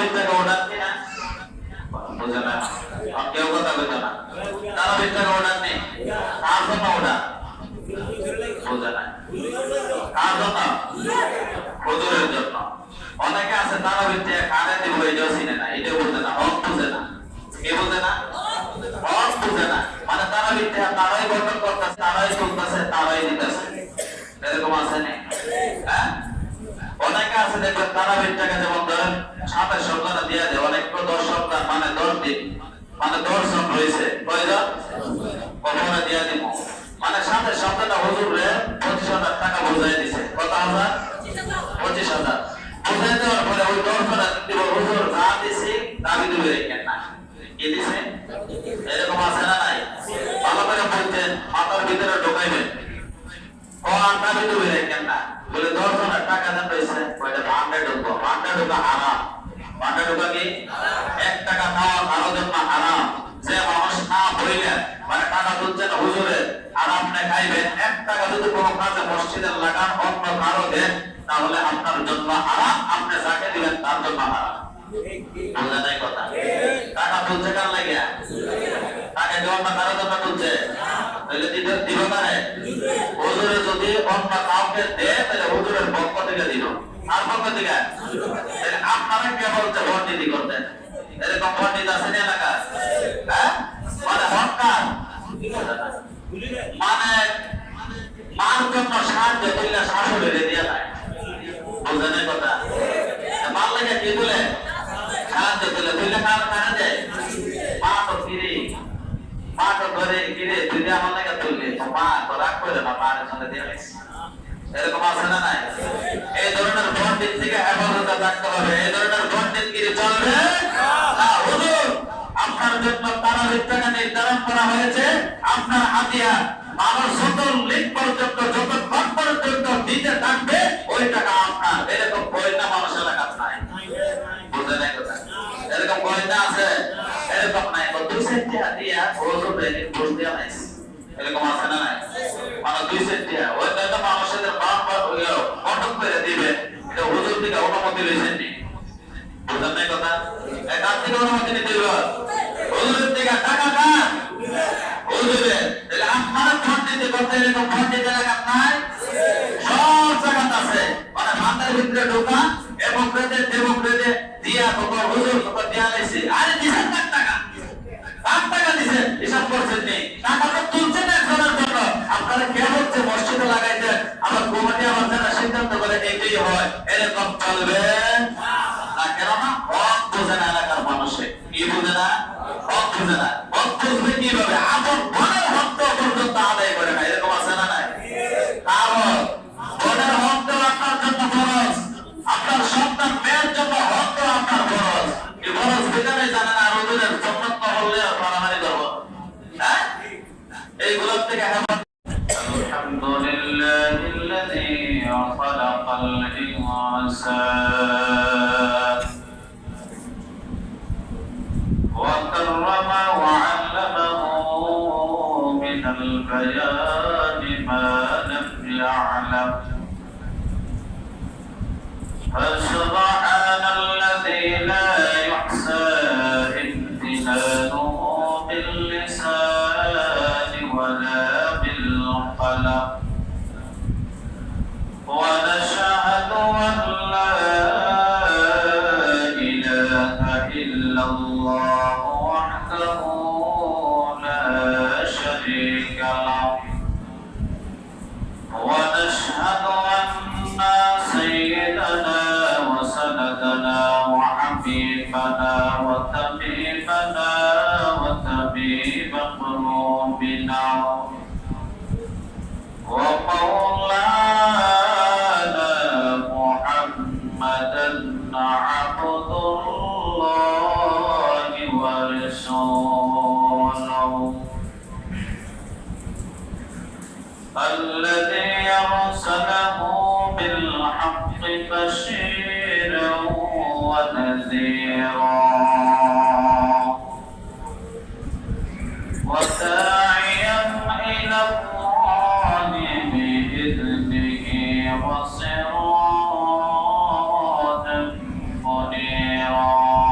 বিদ্যাকে ওঠান কিনা বুঝে না কেউ কথা বলতো না তারা বিদ্যাকে ওঠান নেই কার জন্য ওঠা বুঝে না কার জন্য হুজুরের জন্য অনেকে আছে তারা বিদ্যা কানে দিব এটাও চিনে না এটা বুঝে না হক বুঝে না কে বুঝে না হক বুঝে না মানে তারা বিদ্যা তারাই গঠন করতেছে তারাই চলতেছে তারাই দিতেছে এরকম আছে না হ্যাঁ অনেকে আছে দেখবেন তারা বিদ্যাকে যেমন ধরেন 27 সপ্তাহ দিয়ে দেয় অনেক 10 সপ্তাহ মানে 10 দিন মানে 10 জন রয়েছে কয়জন কখনো দিয়ে দিব মানে 27 সপ্তাহটা হুজুরে 25,000 টাকা বুঝাই দিছে কত হাজার 25,000 বুঝাই দেওয়ার পরে ওই 10 জন দিব হুজুর যা দিছি দাবি দিবে কেন না কি দিছে এরকম আছে না নাই ভালো করে বলতেন মাথার ভিতরে ঢোকাইবেন কোন দাবি দিবে কেন না বলে 10 জন টাকা দেন রয়েছে ওইটা ভান্ডে ঢুকবো ভান্ডে ঢুকা হারাম ভান্ডে ঢুকা কি 1 টাকা খাওয়া কারো জন্য হারাম যে মানুষ না বইলে মানে টাকা তুলছেন হুজুরে আর আপনি খাইবেন 1 টাকা যদি কোনো কাজে মসজিদে লাগান অন্য কারো দেন তাহলে আপনার জন্য হারাম আপনি যাকে দিবেন তার জন্য হারাম বুঝা যায় কথা টাকা তুলছে কার লাগে টাকা দেওয়ার না কারো জন্য তুলছে তাহলে দিব কারে হুজুরে যদি অন্য কাউকে দেয় তাহলে হুজুরের পক্ষ থেকে দিল আর পক্ষ থেকে তাহলে আপনারা কে বলতে ভর্তি করতেন এরকম পণ্ডিত আছে না এলাকা হ্যাঁ মানে হকার মানে মার জন্য সাহায্য করলে শাশুড়ি দিয়ে দেয় বুঝে নাই কথা মার লাগে কি বলে সাহায্য করলে তুইলে কার কানে দেয় মা তো ফিরে মা তো ধরে গিরে তুই আমার লাগে তুললি তো মা তো রাগ করে না মার সঙ্গে দিয়ে এরকম আছে না নাই এই ধরনের পণ্ডিত থেকে হেফাজতে থাকতে হবে এই ধরনের পণ্ডিত গিরি চলবে না হুজুর আপনার জন্য তারাবির টাকা নির্ধারণ করা হয়েছে আপনার হাতিয়া মানুষ যত লিখ পর্যন্ত যতক্ষণ পর্যন্ত দিতে থাকবে ওই টাকা আপনার এরকম বইটা মানুষের কাছে নাই বুঝে নাই কথা এরকম বইটা আছে এরকম নাই 2 সেন্টি হাতিয়া হুজুর এদিন ঘুষ দেওয়া নাই এরকম আছে না নাই মানে 2 সেন্টি ওই টাকা মানুষের বারবার কটক করে দিবে এটা হুজুর থেকে অনুমতি লইছেন নি বুঝেন নাই কথা একার থেকে অনুমতি নিতে হবে হুজুরের থেকে টাকা কার হুজুরে তাহলে আপনারা ভোট দিতে করতে এরকম ভোট দিতে লাগা নাই সব জায়গাতে আছে মানে মাথার ভিতরে ঢোকা এবং ডেমোক্রেটে দিয়া তখন হুজুর তখন দিয়া লাইছে আরে দিছেন টাকা টাকা দিছেন হিসাব করছেন নি টাকা তো তুলছেন একজনের জন্য আপনারা কে বলছে মসজিদে লাগাইতে আবার কমিটি আবার যারা সিদ্ধান্ত করে এইটাই হয় এরকম চলবে না কেন না হক বোঝে না এলাকার মানুষে কি বোঝে না হক বোঝে না হক বুঝবে কিভাবে আপন মনের হক তো পর্যন্ত আদায় করে না এরকম আছে না নাই কারণ মনের হক তো আপনার জন্য ফরজ আপনার সন্তান মেয়ের জন্য হক তো আপনার ফরজ এই ফরজ বেকারে জানেন আর ওদের সম্মত হলে মারামারি করবো হ্যাঁ এইগুলোর থেকে আলহামদুলিল্লাহিল্লাযী খালাকাল ইনসান ওয়া কাররামা ওয়া আল্লামাহু মিনাল বায়ানি মা লাম ইয়া'লাম ফাসুবহানাল্লাযী লা ইহসা ইমতিনানুহু বিল লিসানি ওয়ালা বিল قلم ونشهد أن لا إله إلا الله وحده لا شريك له ونشهد أن سيدنا وسندنا وحبيبنا وطبيبنا وطبيب قلوبنا ومولانا محمدا عبد الله ورسوله الذي أرسله بالحق بشيرا ونذيرا وداعيا إلى الله بإذنه وسراجا منيرا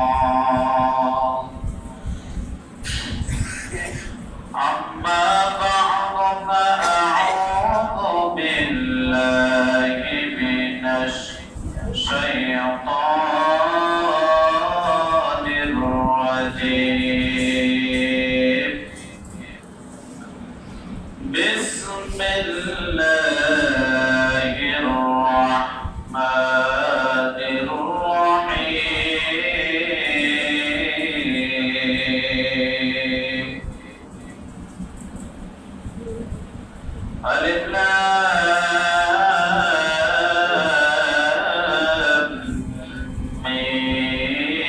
بسم الله الرحمن الرحيم ألف لام ميم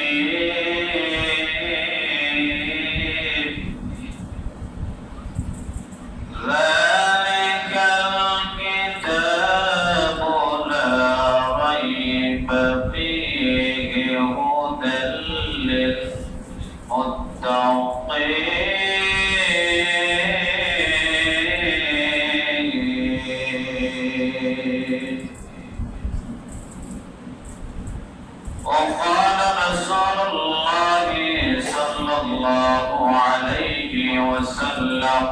ذلك الكتاب لا ريب فيه هدى للمتقين وقال رسول الله صلى الله عليه وسلم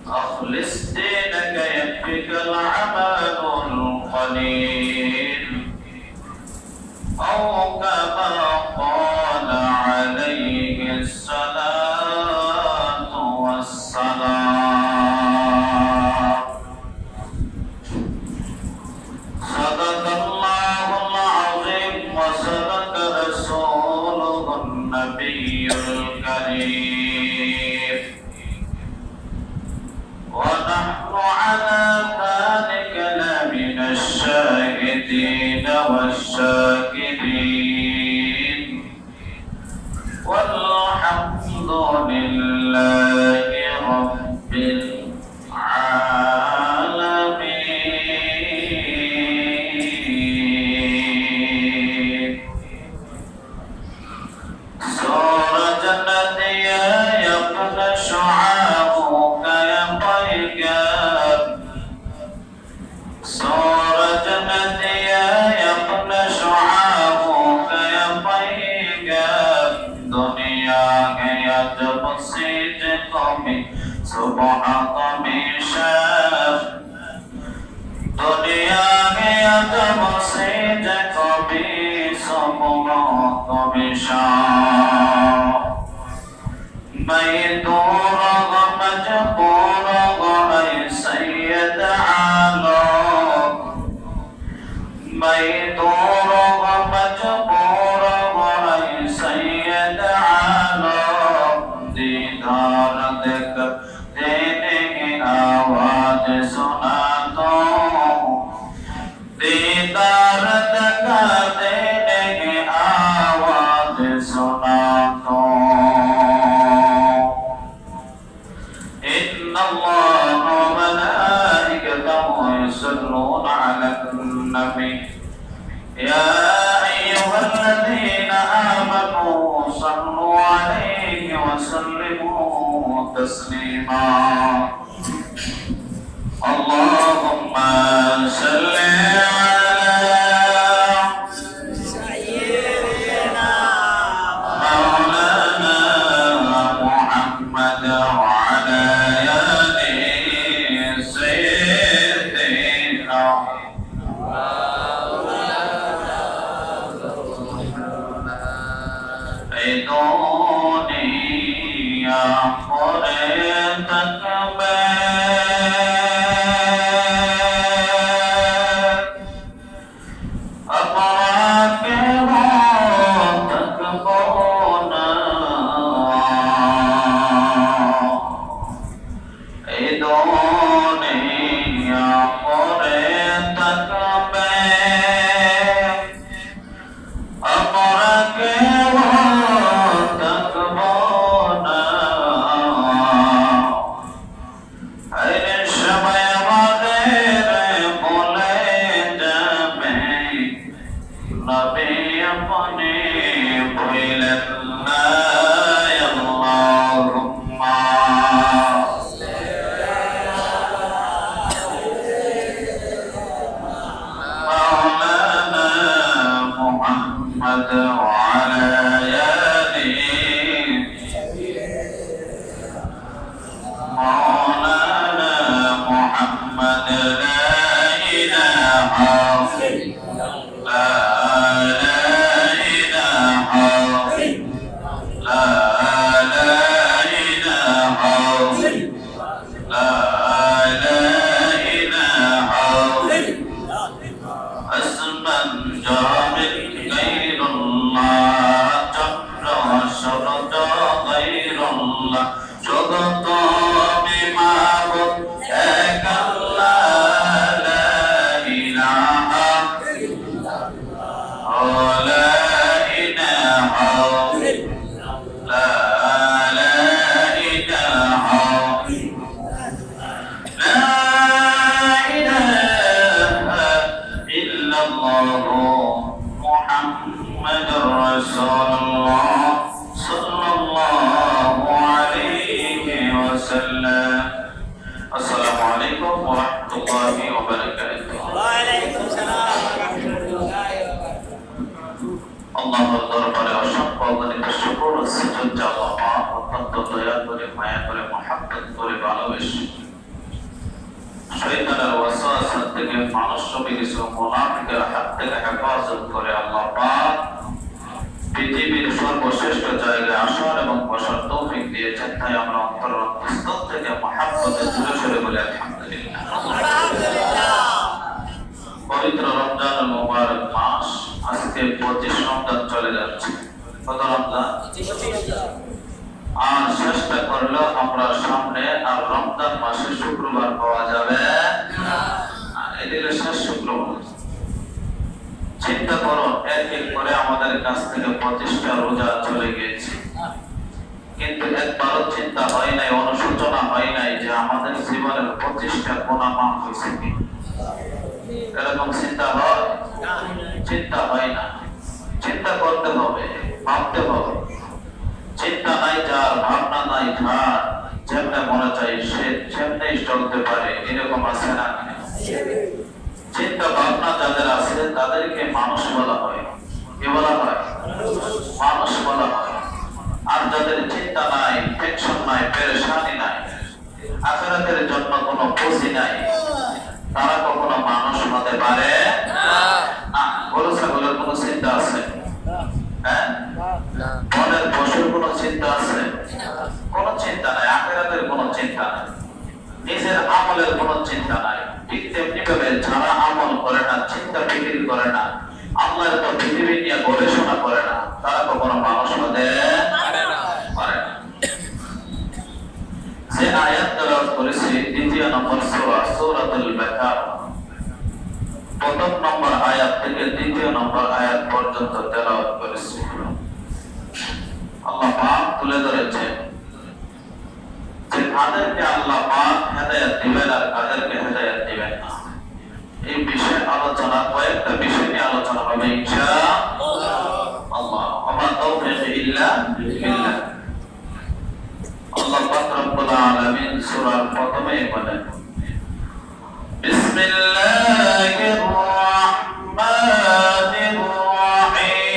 أخلص دينك يكفك العمل القليل أو كما قال عليه الصلاة والسلام صدق الله العظيم وصدق رسوله النبي الكريم ونحن على ذلك لمن الشاهدين والشاكرين والحمد لله رب العالمين سورة النية يقن شعابك يطيقان سورة النية يقن شعابك يطيقان دنيا يجب صدقك صبحك بشاف دنيا يجب صدقك صبحك بشاف ميدورا مجبورا أي سيد عالم ميدورا مجبورا أي سيد عالم دیدار دیکھ دینے کی آواز سنا تو دیدار دیکھ دینے کی آواز سنا تو إن الله وملائكته يصلون على النبي يا أيها الذين آمنوا صلوا عليه وسلموا تسليما اللهم صل তুমি মাবুদ এক আল্লাহ লা ইলাহা লা ইলাহা লা ইলাহা লা ইলাহা ইল্লাল্লাহ মুহাম্মাদুর রাসূলুল্লাহ সাল্লাল্লাহু আলাইহি ওয়াসাল্লাম। আসসালামু আলাইকুম ওয়া রাহমাতুল্লাহি ওয়া বারাকাতুহু। ওয়া আলাইকুম আসসালাম ওয়া রাহমাতুল্লাহি ওয়া বারাকাতুহু। আল্লাহর দরবারে অসংখ্য অগণিত শুকর ও সুজুদ জানাবো। অত্যন্ত দয়া করে মায়া করে মহব্বত করে ভালোবেসে শয়তানের ওয়াসওয়াসা থেকে মানুষ কিছু মুনাফিকের হাত থেকে হেফাজত করে আল্লাহ পাক পৃথিবীর সর্বশ্রেষ্ঠ জায়গায় আসার এবং বসার তৌফিক দিয়েছেন। তাই আমরা অন্তরস্থল থেকে মহব্বতে জুড়ে সরে বলি আলহামদুলিল্লাহ। পবিত্র রমজানুল মুবারক মাস, আজকে 25 রমজান চলে যাচ্ছে। কত রমজান? 25। আর চেষ্টা করলেও আমরা সামনে আর রমজান মাসে শুক্রবার পাওয়া যাবে না। এদিকে শেষ শুক্রবার। চিন্তা করো, এক এক করে আমাদের কাছ থেকে 25টা রোজা চলে গিয়েছে, কিন্তু একবারও চিন্তা হয় নাই, অনুশোচনা হয় নাই যে আমাদের জীবনের 25টা গুনাহ মাফ হয়েছে কি? এরকম চিন্তা হয়? চিন্তা হয় না। চিন্তা করতে হবে, ভাবতে হবে। চিন্তা নাই যার, ভাবনা নাই যার, যেমনে মনে চাই সে সেমনেই চলতে পারে, এরকম আছে না? চিন্তা ভাবনা যাদের আছে তাদেরকে মানুষ বলা হয়। কি বলা হয়? মানুষ বলা হয়। আর যাদের চিন্তা নাই, টেনশন নাই, পেরেশানি নাই, আখিরাতের জন্য কোনো পুঁজি নাই, তারা কখনো মানুষ হতে পারে না। গরু ছাগলের কোনো চিন্তা আছে? হ্যাঁ, বনের পশুর কোনো চিন্তা আছে? কোনো চিন্তা নাই। আখিরাতের কোনো চিন্তা নাই, নিজের আমলের কোনো চিন্তা নাই। ঠিক তেমনি ভাবে যারা আমল করে না, চিন্তা ফিকির করে না, আল্লাহর তো পৃথিবী নিয়ে গবেষণা করে না, তারা কখনো মানুষ হতে পারে না। যে আয়াত তেলাওয়াত করেছি 2 নম্বর সূরা সূরাতুল বাকারা, 1 নম্বর আয়াত থেকে 2 নম্বর আয়াত পর্যন্ত তেলাওয়াত করেছি। আল্লাহ পাক তুলে ধরেছে যে কাদেরকে আল্লাহ পাক হেদায়েত দিবেন আর কাদেরকে হেদায়েত দিবেন না। এই বিষয়ে আলোচনা, কয়েকটা বিষয় নিয়ে আলোচনা হবে ইনশাআল্লাহ। ওমা তাওফীক ইল্লা বিল্লাহ। আল্লাহ পাক রব্বুল আলামিন সূরার প্রথমেই বলেন, বিসমিল্লাহির রাহমানির রাহিম।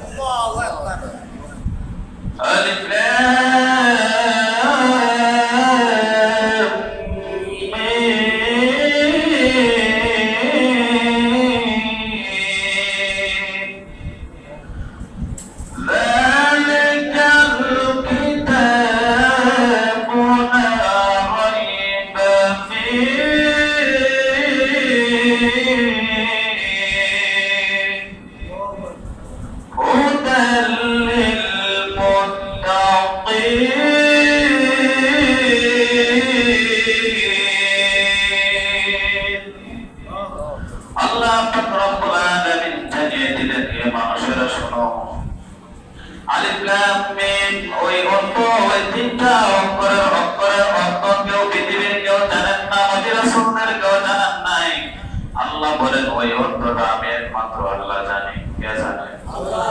আল্লাহু আকবার। আলিফ আল্লাহ পাক রব্বুল আলামিন জানিয়ে দিলেন, হে মানুষেরা শোনো, আলিফ লাম মিম ওই অর্থ, ওই তিনটা অক্ষরের অর্থ কেউ পৃথিবীর কেউ জানেন না, নবী রাসূলদের কেউ জানেন নাই। আল্লাহ বলেন ওই অর্থটা আমি একমাত্র আল্লাহ জানি। কে জানে? আল্লাহ।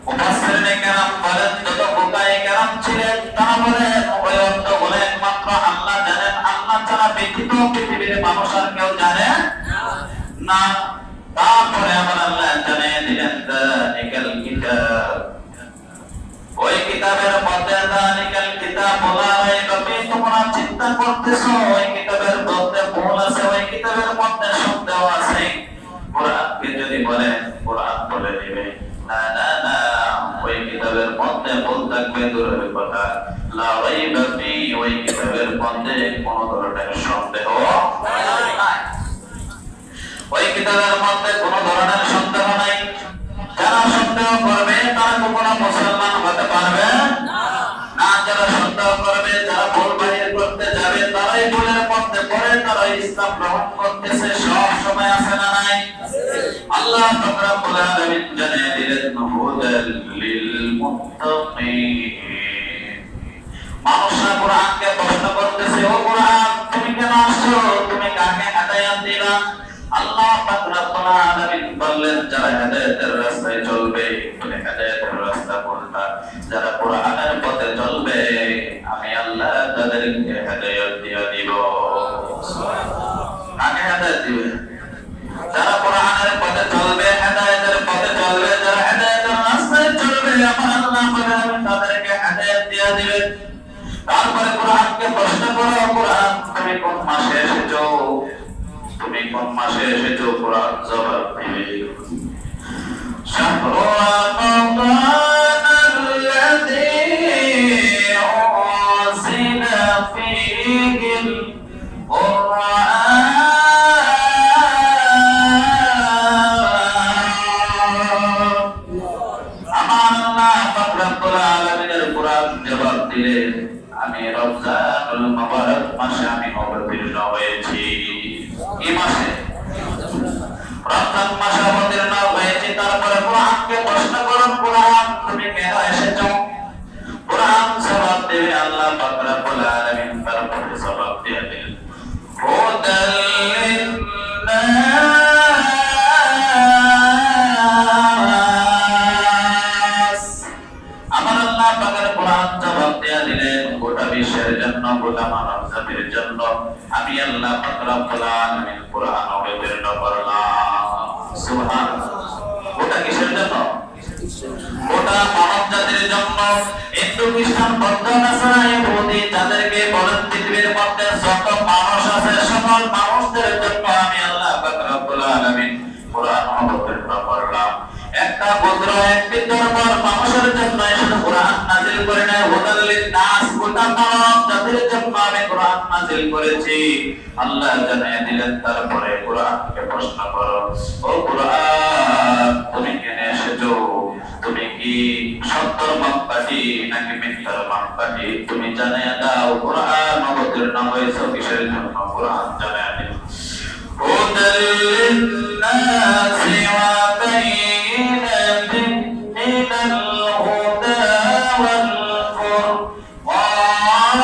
মুফাসসিরিনে কেরাম বলেন, যত ফুকায়ে কেরাম ছিলেন তারা বলেন ওই অর্থগুলো একমাত্র আল্লাহ জানেন। আল্লাহ ছাড়া ব্যতীত পৃথিবীর মানুষ আর কেউ জানে না। তারপরে আমার আল্লাহ জানিয়ে দিলেন, যালিকাল কিতাব, ওই কিতাবের মধ্যে, যালিকাল কিতাব লা রাইবা ফীহি, তোমরা চিন্তা করতেছো ওই কিতাবের মধ্যে ভুল আছে, ওই কিতাবের মধ্যে সন্দেহ আছে। কোরআনকে যদি বলে কোরআন বলে দিবে না না না, ওই কিতাবের মধ্যে ভুল থাকবে দূরের কথা, লা রাইবা ফীহি, ওই কিতাবের মধ্যে কোনো ধরনের সন্দেহ নাই। ওই কিতাবের মধ্যে কোনো ধরনের সন্দেহ নাই। যারা সন্দেহ করবে তারা কখনো মুসলমান হতে পারবে না। যারা সন্দেহ করবে, যারা ভুল বাহির করতে যাবে, তারাই ভুলের মধ্যে পড়ে, তারা ইসলাম গ্রহণ করতেছে। সব সময় আছে না নাই? আল্লাহ রাব্বুল আলামিন জানিয়ে দিলেন হুদাল লিল মুত্তাকিন। মানুষরা কোরআনকে প্রশ্ন করতেছে, ও কোরআন তুমি কেন আসছো, তুমি কাকে হেদায়েত দিবা? আল্লাহ পাক রব্বুল আলামিন বললেন যারা হেদায়েতের রাস্তায় চলবে, তুমি হেদায়েতের রাস্তা বলতা, যারা কোরআনের পথে চলবে আমি আল্লাহ তাদেরকে হেদায়েত দিয়ে দিব। কাকে হেদায়েত দিবে? যারা কোরআনের পথে চলবে, হেদায়েতের পথে চলবে, যারা হেদায়েতের রাস্তায় চলবে আমার আল্লাহ তাদেরকে হেদায়েত দিয়ে দিবে। তারপরে কোরআনকে প্রশ্ন করো, কোরআন তুমি কোন মাসে এসেছো, তুমি কোন মাসে এসেছো? কোরআন জবাব দিবে শাহরু রমাদানাল্লাযী উনজিলা ফীহিল কুরআন। আমার আল্লাহ পাক রব্বুল আলামিনের কোরআন জবাব দিলেন আমি রমজানুল মুবারক মাসে আমি অবতীর্ণ হয়েছি। এই মাসে রমজান মাসে অবতীর্ণ হয়েছি। তারপরে কোরআনকে প্রশ্ন করুন, কোরআন তুমি কেন এসেছো? কোরআন জবাব দেবে আল্লাহ পাক রব্বুল আলামিন তারপরে জবাব দিয়ে দিলেন হুদাল লিন্নাস। আমার আল্লাহ পাকের কোরআন জবাব দিয়ে দিলেন গোটা বিশ্বের জন্য, গোটা মানব জাতির জন্য আমি আল্লাহ পাক রব্বুল আলামিন কোরআন অবতীর্ণ করলাম। সুবহানাল্লাহ। গোটা কিসের জন্য? গোটা মানব জাতির জন্য। হিন্দু, খ্রিস্টান, বৌদ্ধ, নাসারা, ইহুদি যাদেরকে বলেন পৃথিবীর মধ্যে যত মানুষ আছে সকল মানুষদের জন্য আমি আল্লাহ পাক রব্বুল আলামিন কোরআন অবতীর্ণ করলাম। একটা গোত্র, একটি ধর্মের মানুষের জন্য শুধু কোরআন নাযিল করে না, হুদাল লিন্নাস গোটা মানব জাতির জন্য আমি কোরআন নাযিল করেছি। আল্লাহ জানিয়ে দিলেন তারপরে কোরআনকে প্রশ্ন করো, ও কোরআন তুমি কেন এসেছো? তুমি কি সত্যর মাপকাঠি নাকি মিথ্যার মাপকাঠি? তুমি জানিয়ে দাও কোরআন অবতীর্ণ হয়েছে কিসের জন্য? কোরআন জানিয়ে দিল হুদাল লিন্নাস ওয়া বায়িনাতিন মিনাল হুদা ওয়াল ফুরকান।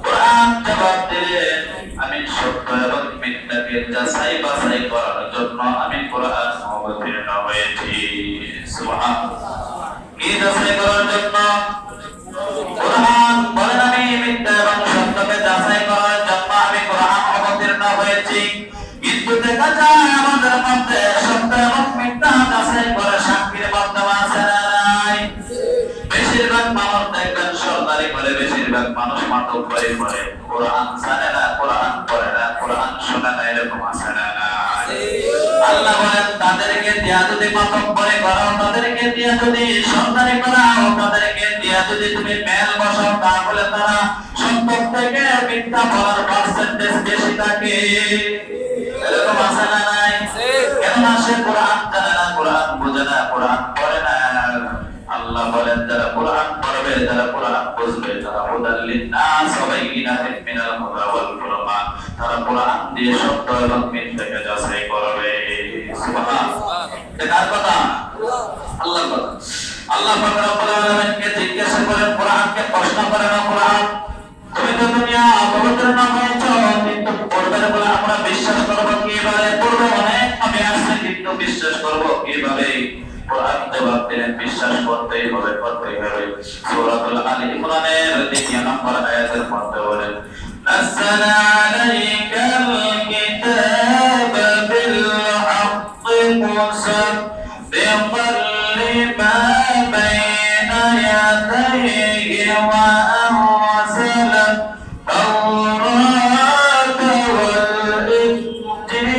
কোরআন জবাব দিলেন আমি সত্য এবং মিথ্যাকে যাচাই বাছাই করার জন্য আমি কোরআন অবতীর্ণ হয়েছি। সুবহানাল্লাহ। কি যাচাই করার জন্য? কোরআন বলেন আমি মিথ্যা এবং সত্যকে যাচাই করার জন্য আমি কোরআন অবতীর্ণ হয়েছি। কিন্তু দেখা যায় আমাদের মধ্যে সত্য এবং মিথ্যা যাচাই করে সাক্ষীর মাধ্যমে আছে না নাই? বেশিরভাগ মানুষ দেখবেন সরকারি করে, বেশিরভাগ মানুষ মাতব করে করে কোরআন জানে না, কোরআন পড়ে না, কোরআন শোনে না, এরকম আছে না নাই? আল্লাহ বলেন তাদেরকে দিয়া যদি মাতব করে করো, তাদেরকে দিয়া যদি সরকারি করাও, তাদেরকে দিয়া যদি তুমি মেল বসাও, তাহলে তারা সত্য থেকে মিথ্যা বলার পার্সেন্টেজ বেশি থাকে। এরকম আছে না নাই? কেন সে কোরআন জানে না, কোরআন বুঝে না, কোরআন পড়ে না। আল্লাহ বলেন যারা কোরআন পড়বে, যারা কোরআন বুঝবে, তারা হুদাল লিন্নাস ওয়া বায়িনাতিন মিনাল হুদা ওয়াল ফুরকান, তারা কোরআন দিয়ে সত্য এবং মিথ্যাকে যাচাই করবে। সুবহানাল্লাহ। এটা কার কথা? আল্লাহর কথা। আল্লাহ পাক রব্বুল আলামিনকে জিজ্ঞাসা করেন, কোরআনকে প্রশ্ন করেন, কোরআন তুমি তো দুনিয়া অবতীর্ণ হয়েছো, কিন্তু পড়বে বলে আমরা বিশ্বাস করব কিভাবে? পড়বে অনেক আমি আসছে, কিন্তু বিশ্বাস করব কিভাবে? কোরআন জবাব দিলেন বিশ্বাস করতেই হবে, করতেই হবে। সূরাতুল আলী ইমরানের 2 নম্বর আয়াতের মধ্যে বলেন নাযালা আলাইকাল কিতাবা বিল হাক্কি মুসাদ্দিকাল লিমা বাইনা ইয়াদাইহি ওয়া আনজালা التوراة والإنجيل।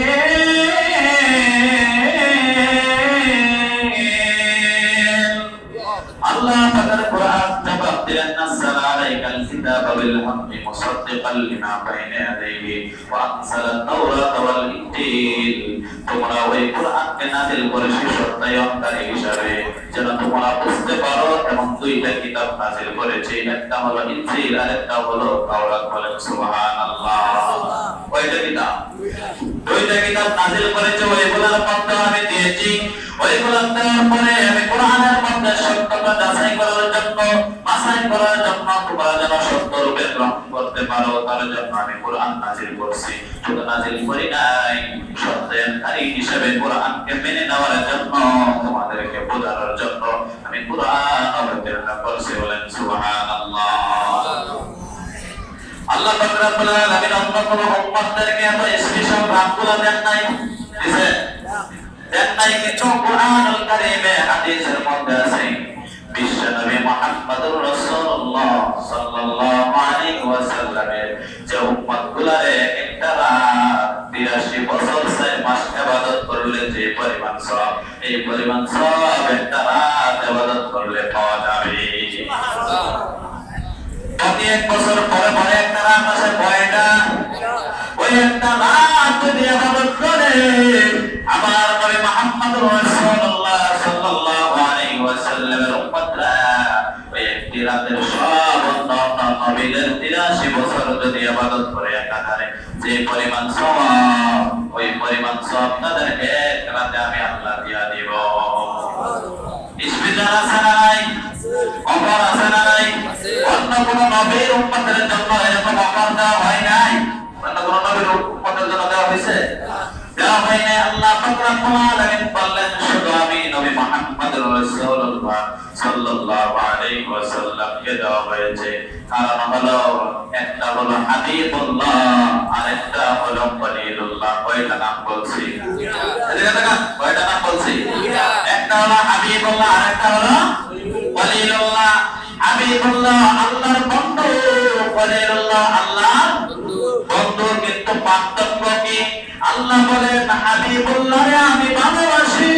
الله تعالى القرآن جواب দিলেন নাযালা আলাইকাল কিতাবা বিল الحق مصدقا لما بين يديه وأنزل التوراة والإنجيل তোমরা ওই কোরআনকে নাযিল করেছে সত্যায়নকারী হিসাবে যেন তোমরা বুঝতে পারো এবং দুইটা কিতাব নাযিল করেছে একটা হলো ইনজিল আর একটা হলো তাওরাত বলেন সুবহানাল্লাহ কয়টা কিতাব দুইটা কিতাব নাযিল করেছে ওইগুলোর মধ্যে আমি দিয়েছি ওইগুলো দেওয়ার পরে আমি কোরআনের মধ্যে সত্যতা যাচাই করার জন্য বাছাই করার জন্য তোমরা যেন সত্য রূপে গ্রহণ করতে পারো তার জন্য আমি কোরআন নাযিল করছি শুধু নাযিল করি নাই সত্যায়নকারী হিসেবে কোরআনকে মেনে নেওয়ার জন্য তোমাদেরকে বোঝানোর জন্য আমি কোরআন অবতীর্ণ করছি বলেন সুবহানাল্লাহ আল্লাহ পাক রব্বুল আলামিন অন্য কোন উম্মতদেরকে এত স্পেশাল ভাবগুলো দেন নাই দিছে দেন নাই কিন্তু কোরআনুল কারীমে হাদিসের মধ্যে আছে বিশ্ব নবী মুহাম্মদুর রাসূলুল্লাহ সাল্লাল্লাহু আলাইহি ওয়াসাল্লামের যে উম্মতগুলারে একটা 83 বছর 6 মাস ইবাদত করলে যে পরিমাণ সওয়াব এই পরিমাণ সওয়াব একটা রাত ইবাদত করলে পাওয়া যাবে প্রতি এক বছর পরে পরে একটা রাত আসে কয়টা ওই একটা রাত যদি ইবাদত করে আমার নবী মুহাম্মদুর রাসূলুল্লাহ সাল্লাল্লাহু আলাইহি ওয়াসাল্লামের উম্মতরা ওই একটি রাতের সব অন্যান্য নবীদের 83 বছর যদি ইবাদত করে একাধারে যে পরিমাণ সওয়াব ওই পরিমাণ সওয়াব তাদেরকে এক রাতে আমি আল্লাহ দিয়া দিব ইসমিজার আছে না নাই অফার আছে না নাই অন্য কোন নবীর উম্মতের জন্য এরকম অফার দেওয়া হয় নাই অন্য কোন নবীর উম্মতের জন্য দেওয়া হয়েছে দেওয়া হয় নাই আল্লাহ পাক রব্বুল আলামিন বললেন শুধু আমি নবী মুহাম্মদুর রাসূলুল্লাহ সাল্লাল্লাহু আলাইহি ওয়াসাল্লাম কে দেওয়া হয়েছে কারণ হলো একটা হলো হাবিবুল্লাহ আর একটা হলো খলিলুল্লাহ কয়টা নাম বলছি কয়টা নাম বলছি একটা হলো হাবিবুল্লাহ আর একটা হলো খলিলুল্লাহ হাবিবুল্লাহ আল্লাহর বন্ধু খলিলুল্লাহ আল্লাহর বন্ধু কিন্তু পার্থক্য কি আল্লাহ বলেন হাবিবুল্লাহরে আমি ভালোবাসি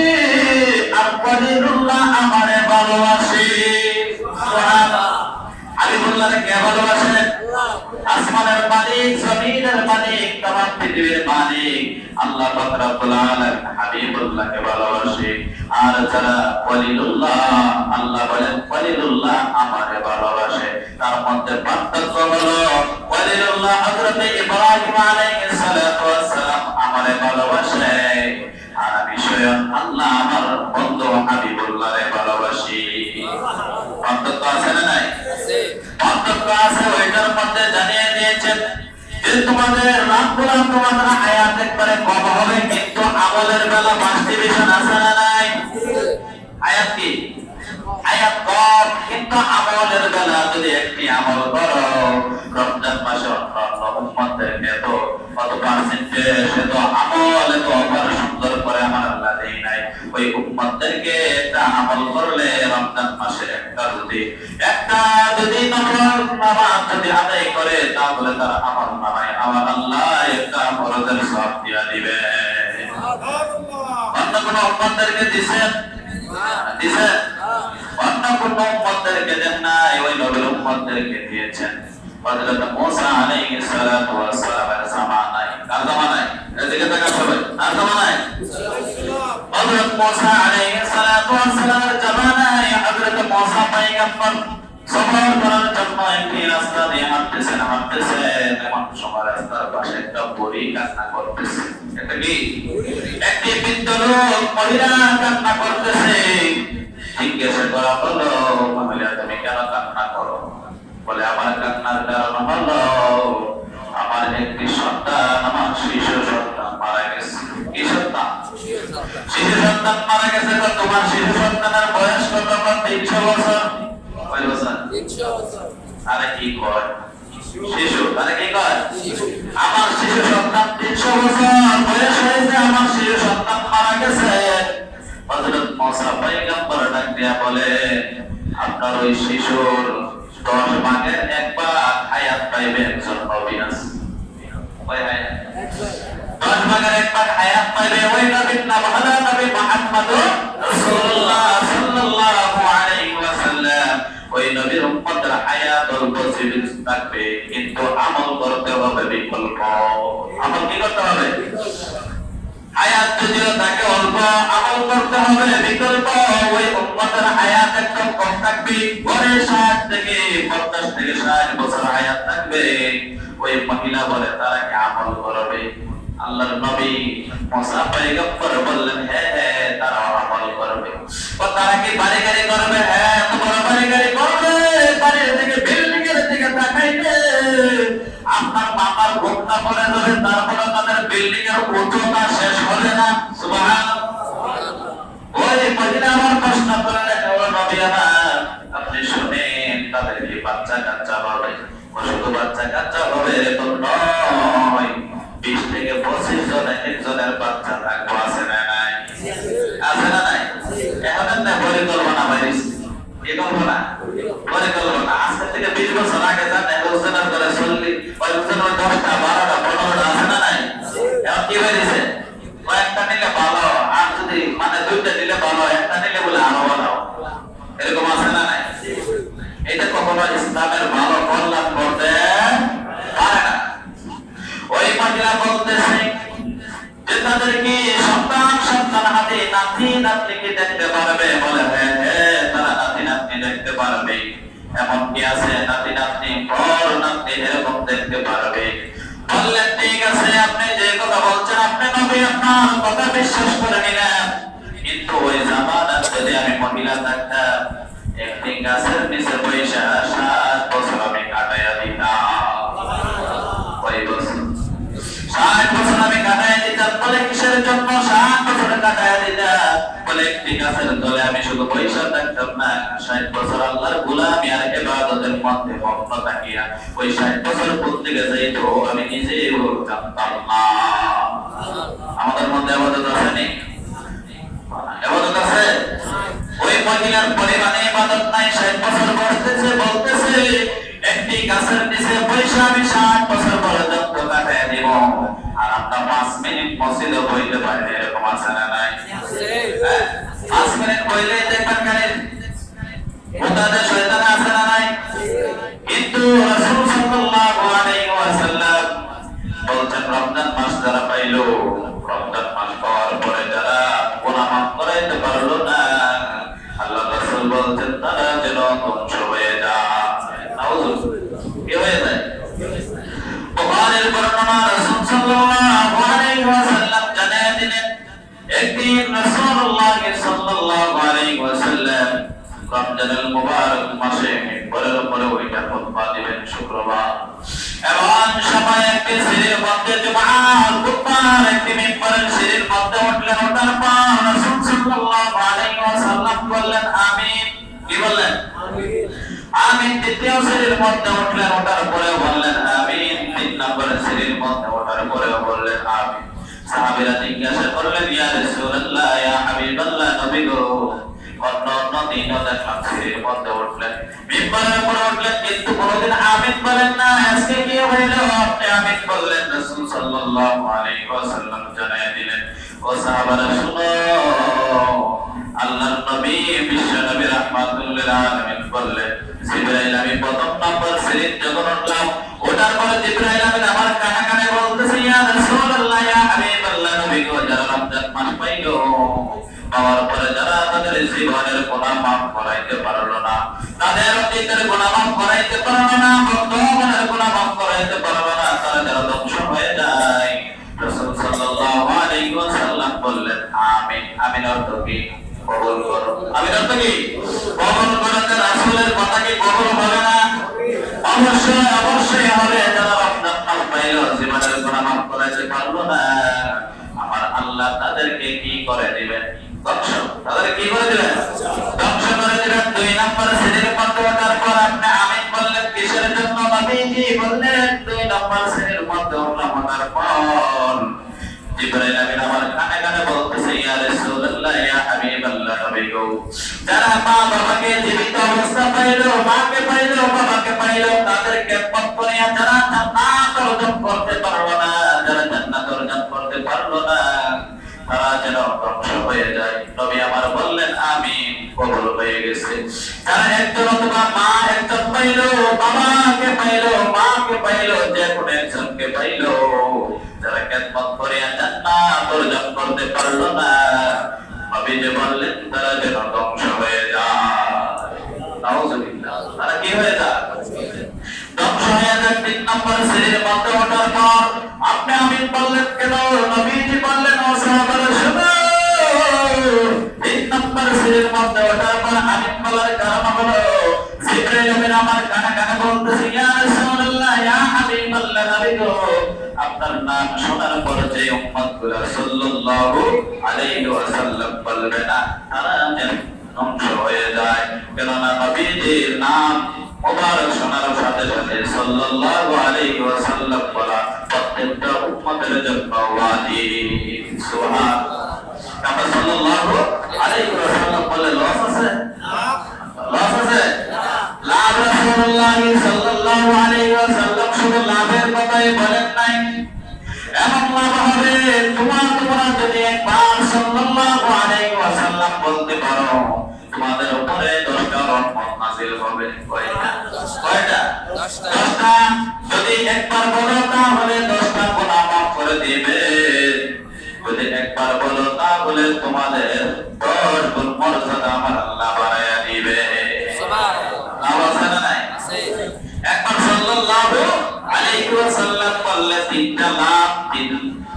আর খলিলুল্লাহ আমারে ভালোবাসি সুবহানাল্লাহ হাবিবুল্লাহরে কে ভালোবাসে আসমানের মালিক জমিনের মালিক तमाम পৃথিবীর মালিক আল্লাহ পাক রব্বুল আলামিন হাবিবুল্লাহকে ভালোবাসে আর যারা খলিলুল্লাহ আল্লাহ বলেন খলিলুল্লাহ আমারে ভালোবাসে তার মধ্যে পার্থক্য হলো খলিলুল্লাহ হযরত ইব্রাহিম আলাইহিস সালাতু ওয়াস সালাম আমারে ভালোবাসে আর আমি স্বয়ং আল্লাহ আমার বন্ধু হাবিবুল্লাহরে ভালোবাসি পার্থক্য আছে না নাই আছে পার্থক্য আছে ওইটার মধ্যে জানিয়ে দিয়েছেন যে তোমাদের রাতগুলো তোমাদের হায়াত একবারে কম হবে কিন্তু আমলের বেলা বাড়তি বিধান আছে না নাই হায়াত কি হায়াত কম কিন্তু আমলের বেলা যদি একটি আমল করো রমজান মাসে অন্যান্য উম্মতদেরকে তো কত পার্সেন্টেজ তো আমল এত অপার সুন্দর করে আমার আল্লাহ দেই নাই ওই উম্মতদেরকে একটা আমল করলে রমজান মাসে একটা যদি নামাজ যদি আদায় করে তাহলে তার আমল নামায় আমার আল্লাহ একটা ফরজের সওয়াব দিয়া দিবে অন্য কোন উম্মতদেরকে দিবেন দিবেন অন্য কোন উম্মতদেরকে দেন নাই ওই নবীর উম্মতদেরকে দিয়েছেন হযরত মুসা আলাইহিস সালাতু ওয়াস সালামের জামানায় কার জামানায় এদিকে তাকান সবাই কার জামানায় হযরত মুসা আলাইহিস সালাতু ওয়াস সালামের জামানায় হযরত মুসা পয়গম্বর সফর করার জন্য একটি রাস্তা দিয়ে হাঁটতেছেন এমন সময় রাস্তার পাশে একটা বুড়ি কান্না করতেছে এটা কি একটি বৃদ্ধ লোক মহিলা কান্না করতেছে জিজ্ঞাসা করা হলো মহিলা তুমি কেন কান্না করো বলে আমার কান্নার কারণ হলো আমার একটি সন্তান আমার শিশু সন্তান মারা গেছে কি সন্তান শিশু সন্তান মারা গেছে তো তোমার শিশু সন্তানের বয়স কত 300 বছর কয় বছর 300 বছর আরে কি কয় শিশু আরে কি কয় আমার শিশু সন্তান 300 বছর বয়স হয়েছে আমার শিশু সন্তান মারা গেছে হযরত মুসা পয়গম্বর ডাক দিয়া বলে আপনার ওই শিশুর 10 ভাগের 1 ভাগ হায়াত পাইবে একজন নবী আছে কয় হায়াত 10 ভাগের 1 ভাগ হায়াত পাইবে ওই নবীর নাম হলো নবী মুহাম্মদুর রাসূলুল্লাহ সাল্লাল্লাহু আলাইহি ওয়াসাল্লাম ওই নবীর উম্মতের হায়াত অল্প জীবিত থাকবে কিন্তু কিন্তু আমল করতে হবে বিকল্প। আমল কি করতে হবে? হায়াত যদিও তাকে অল্প, আমল করতে হবে বিকল্প। ওই উম্মতের হায়াত একদম কম থাকবে, গড়ে 60 থেকে 50 থেকে 60 বছর হায়াত থাকবে। ওই মহিলা বলে তারা কি আমল করবে? আল্লাহর নবী মুসা পয়গম্বর বললেন হ্যাঁ হ্যাঁ তারা আমল করবে। তো তারা কি বাড়ি গাড়ি করবে? হ্যাঁ তোমরা বাড়ি গাড়ি করবে, বাড়ির থেকে বিল্ডিং এর দিকে তাকাইবে, আপনার মামার ঘোমটা পড়ে যাবে, তারপরে তাদের বিল্ডিং এর উচ্চতা শেষ হবে না। সুবহানাল্লাহ। ওই মহিলা আমার প্রশ্ন করলেন ও নবী আমার, আপনি শুনেন তাদের কি বাচ্চা কাচ্চা হবে? শুধু বাচ্চা কাচ্চা হবে এরকম নয়, 20 থেকে 25 জন একজনের বাচ্চা থাকবো। আছে না নাই? আছে না নাই? এখন একটা পরিকল্পনা বাইরেছে। কি কল্পনা? পরিকল্পনা। আজকে থেকে 20 বছর আগে যান একজনের করে 40, কয়েকজনের 10টা 12টা 15টা আছে না নাই? এখন কি বাইরেছে? কয়েকটা নিলে ভালো, আর যদি মানে 2টা নিলে ভালো, একটা নিলে বলে আরো ভালো। এরকম আছে না নাই? এটা কখনো ইসলামের ভালো কল্যাণ করতে পারে না। ওই মহিলা বলতেছে যে তাদের কি সন্তান হাতে নাতি নাতনিকে দেখতে পারবে? বলে হ্যাঁ হ্যাঁ তারা নাতি নাতনি দেখতে পারবে। এমন কি আছে নাতি নাতনি বড় নাতনি এরকম দেখতে পারবে? বললেন ঠিক আছে, আপনি যে কথা বলছেন আপনি নবী আপনার কথা বিশ্বাস করে নিলাম, কিন্তু ওই জামানার যদি আমি মহিলা থাকতাম একটি গাছের নিচে বৈশা 7 বছর আমি কাটাইয়া দিতাম। ওই বছর 60 বছর আমি কাটাইয়া দিতাম। বলে কিসের জন্য 60 বছর কাটাইয়া দিতাম? বলে একটি গাছের তলে আমি শুধু বৈশা থাকতাম না, 60 বছর আল্লাহর গোলামি আর ইবাদতের মধ্যে মগ্ন থাকিয়া ওই 60 বছর কোন দিকে যাইতো আমি নিজেও জানতাম না। আমাদের মধ্যে ইবাদত আছে নি? ইবাদত আছে? ওই মহিলার পরিমাণে ইবাদত নাই, 60 বছর বসতেছে, বলতেছে একটি গাছের নিচে বৈশা আমি 60 বছর পর্যন্ত কাটাইয়া দিব, আর আমরা 5 মিনিট মসজিদে বইতে পারি। এরকম আছে না নাই? 5 মিনিট বইলে দেখবেন কানে ওটাতে শয়তান আছে না নাই? কিন্তু রাসূল সাল্লাল্লাহু আলাইহি ওয়াসাল্লাম বলছেন রমজান মাস যারা পাইলো, রমজান মাস পাওয়ার পরে যারা গুনাহ মাফ করাইতে পারলো না, আল্লাহ রাসূল বলছেন তারা যেন ধ্বংস হয়ে যায়। নাউযুবিল্লাহ। কি হয়ে যায়? বুখারীর বর্ণনা রাসূল সাল্লাল্লাহু আলাইহি ওয়াসাল্লাম জানিয়ে দিলেন একদিন রাসূলুল্লাহ সাল্লাল্লাহু আলাইহি ওয়াসাল্লাম রমজানুল মুবারক মাসে মিম্বরের উপরে ওইটা খুতবা দিবেন শুক্রবার। এমন সময় একটি সিঁড়ির মধ্যে জুমার খুতবার একটি মিম্বরের সিঁড়ির মধ্যে উঠলেন। ওঠার পর রাসূল সাল্লাল্লাহু আলাইহি ওয়াসাল্লাম বললেন আমিন। কি বললেন? আমিন। আমিন। দ্বিতীয় সিঁড়ির মধ্যে উঠলেন, ওঠার পরে বললেন আমিন। 3 নম্বরের সিঁড়ির মধ্যে ওঠার পরে বললেন আমিন। সাহাবীরা জিজ্ঞাসা করলেন ইয়া রাসূলুল্লাহ ইয়া হাবিবাল্লাহ, নবী গো অন্য দিনও দেখলাম সিঁড়ির মধ্যে উঠলেন, মিম্বরের উপরে উঠলেন, কিন্তু কোনদিন আমিন বলেন না, আজকে কি হইল আপনি আমিন বললেন? রাসূল সাল্লাল্লাহু আলাইহি ওয়াসাল্লাম জানিয়ে দিলেন ও সাহাবারা শুনো, আল্লাহর নবী বিশ্ব নবী রাহমাতুল লিল আলামিন বললেন জিবরাইল আমি প্রথম নম্বর সিঁড়িতে যখন উঠলাম, ওঠার পরে জিবরাইল আমিন আমার কানে কানে বলতেছে ইয়া রাসূলুল্লাহ ইয়া হাবিবাল্লাহ, নবী গো যারা রমজান মাস পাইলো পাওয়ার পরে যারা তাদের জীবনের গুনাহ মাফ করাইতে পারলো না, তাদের অতীতের গুনাহ মাফ করাইতে পারলো না, বর্তমানের গুনাহ মাফ করাইতে পারলো না, তারা যারা ধ্বংস হয়ে যায়। রাসূল সাল্লাল্লাহু আলাইহি ওয়াসাল্লাম বললেন আমিন। আমিন অর্থ কি? কবুল করো। আমিন অর্থ কি? কবুল করো। রাসূলের কথা কি কবুল হবে না? অবশ্যই অবশ্যই হবে। যারা রমজান মাস পাইলো জীবনের গুনাহ মাফ করাইতে পারলো না, আমার আল্লাহ তাদেরকে কি করে দিবেন? ধ্বংস। তাদের কি করে দিবেন? ধ্বংস করে দিবেন। 2 নম্বর সিঁড়ির মধ্যে ওঠার পর আপনি আমিন বললেন কিসের জন্য? নবীজি বললেন 2 নম্বর সিঁড়ির মধ্যে ওঠার পর জিবরাইল আমিন আমার কানে কানে বলতেছে ইয়া রাসূলুল্লাহ ইয়া হাবিবাল্লাহ, নবী গো যারা মা বাবাকে জীবিত অবস্থা পাইলো, মাকে পাইলো বাবাকে পাইলো, তাদেরকে পত্তনিয়া যারা জান্নাত অর্জন করতে পারলো না, যারা জান্নাত অর্জন করতে পারলো না, তারা যেন ধ্বংস হয়ে যায়। নবী আমার বললেন আমিন, কবুল হয়ে গেছে। যারা একজন অথবা মা একজন পাইলো, বাবাকে পাইলো, মাকে পাইলো, যে কোনো একজনকে পাইলো, যারা খেদমত করে জান্নাত অর্জন করতে পারলো না, নবী যে বললেন তারা যেন ধ্বংস হয়ে যায়। নাউজুবিল্লাহ, তারা কি হয়ে যায়? ধ্বংস হয়ে যায়। 3 নম্বর সিঁড়ির মধ্যে ওঠার পর আপনি আমিন বললেন কেন? নবীজি বললেন ও সাহাবারা শুনো, 3 নম্বর সিঁড়ির মধ্যে ওঠার পর আমিন বলার কারণ হলো জিবরাইল আমিন আমার কানে কানে বলতেছে, ইয়া রাসূলুল্লাহ, ইয়া হাবিবাল্লাহ, নবী গো, আপনার নাম শোনার পর যে উম্মতগুলো সাল্লাল্লাহু আলাইহি ওয়াসাল্লাম বলবে না, তারা যেন ধ্বংস হয়ে যায়। কেননা নবীজির নাম মুবারক শোনার সাথে সাথে সাল্লাল্লাহু আলাইহি ওয়াসাল্লাম বলা প্রত্যেকটা উম্মতের জন্য ওয়াজিব। সুবহানাল্লাহ। আমরা সাল্লাল্লাহু আলাইহি ওয়াসাল্লাম বলে লস আছে? লস আছে? লাভ রাসূলুল্লাহ সাল্লাল্লাহু আলাইহি ওয়াসাল্লাম শুধু লাভের কথাই বলেন নাই, এমন লাভ হবে তোমরা যদি একবার সাল্লাল্লাহু আলাইহি ওয়াসাল্লাম বলতে পারো, তোমাদের উপরে 10টা রহমত নাযিল হবে। কয়টা? 10টা। যদি একবার বলো তাহলে 10টা গুনাহ মাফ করে দিবে। যদি একবার বলো তাহলে তোমাদের 10 গুণ মর্যাদা আমার আল্লাহ বাড়ায়া দিবে। সুবহানাল্লাহ। আওয়াজ না নাই? একবার সাল্লাল্লাহু আলাইহি ওয়াসাল্লাম বললে 3টা লাভ,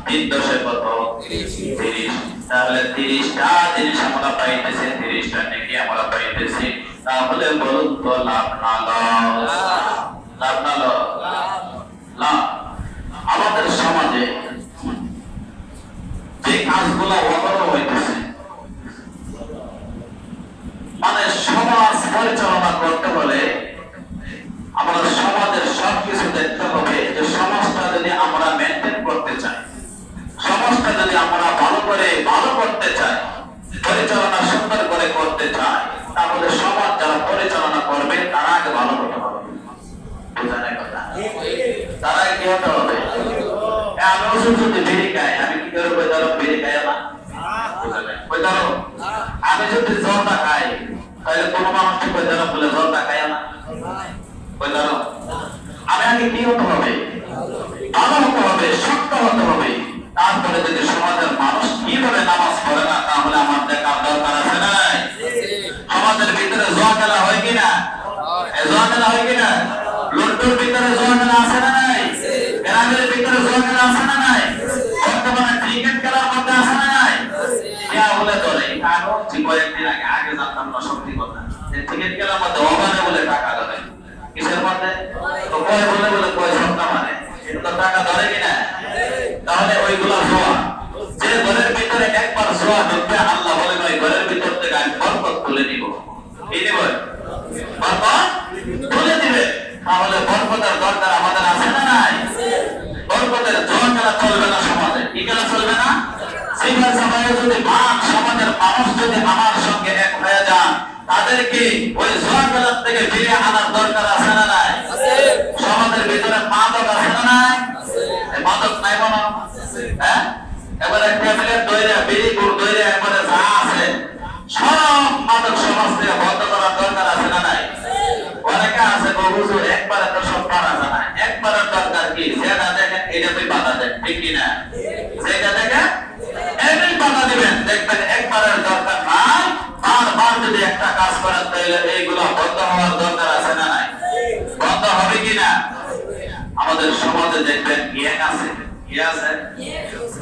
3 দশে কত? 30। তাহলে 30টা জিনিস আমরা পাইতেছি, 30টা নেকি আমরা পাইতেছি। তাহলে বলুন তো লাভ না লস? লাভ না লস? লাভ। আমাদের সমাজে যে কাজগুলো অবরোধ হইতেছে, মানে সমাজ পরিচালনা করতে হলে আমরা সমাজের সবকিছু দেখতে হবে যে সমাজটা যদি আমরা মেনটেন করতে চাই, সমাজটা যদি আমরা ভালো করতে চাই, পরিচালনা সুন্দর করে করতে চাই, তাহলে সমাজ যারা পরিচালনা করবে তারা আগে ভালো হতে হবে। বুঝানোর কথা, তারা কি হতে হবে? আমি ওষুধ যদি বিড়ি খাই, আমি কি করে বই ধরো বিড়ি খাই না? বই ধরো আমি যদি জলটা খাই, তাহলে কোনো মানুষ কি বই ধরো বলে জলটা খাই না? বই ধরো আমি আগে কি হতে হবে? ভালো হতে হবে, শক্ত হতে হবে। তারপরে যদি সমাজের মানুষ কিভাবে নামাজ পড়ে না, তাহলে আমার দেখার দরকার আছে না? সমাজের ভিতরে জোয়া খেলা হয় কিনা? জোয়া খেলা হয় কিনা? লুটুর ভিতরে জোয়া খেলা আছে না নাই? গ্রামের ভিতরে জোয়া খেলা আছে না নাই? বর্তমানে ক্রিকেট খেলার মধ্যে আছে না নাই? বলে ধরে কয়েকদিন আগে জানতাম না, সত্যি কথা, ক্রিকেট খেলার মধ্যে ওভারে বলে টাকা ধরে। কিসের মধ্যে? বলে কয় সপ্তাহ মানে এটা টাকা ধরে কিনা? তাহলে ওইগুলা জোয়া। যে ঘরের ভিতরে একবার জোয়া ঢুকবে, আল্লাহ বলেন ওই ঘরের ভিতর থেকে আমি বরকত তুলে নিব। কি নিব? বরকত তুলে দিবে। তাহলে বরকতের দরকার আমাদের আছে না নাই? বরকতের জোয়া খেলা চলবে না সমাজে। কি খেলা চলবে না? সিঙ্গল সমাজে যদি সমাজের মানুষ যদি আমার সঙ্গে এক হয়ে যান, তাদেরকে ওই জোয়া খেলার থেকে ফিরিয়ে আনার দরকার আছে না নাই? সমাজের ভিতরে মাদক আছে না নাই? মাদক নাই মনে? হ্যাঁ, এবারে ট্যাবলেট দইরা, বিড়ি গুড় দইরা, এবারে যা আছে সব মাদক সমাজ থেকে বন্ধ করার দরকার আছে না নাই? অনেকে আছে বহু একবারে তো সব পারা যায় না। একবারের দরকার কি? যেটা দেখেন এটা তুই বাধা দেন, ঠিক কিনা? যেটা দেখেন এটাই বাধা দিবেন, দেখবেন একবারের দরকার নাই। বারবার যদি একটা কাজ করেন তাহলে এইগুলো বন্ধ হওয়ার দরকার আছে না নাই? বন্ধ হবে কিনা? আমাদের সমাজে দেখবেন গ্যাং আছে। কি আছে?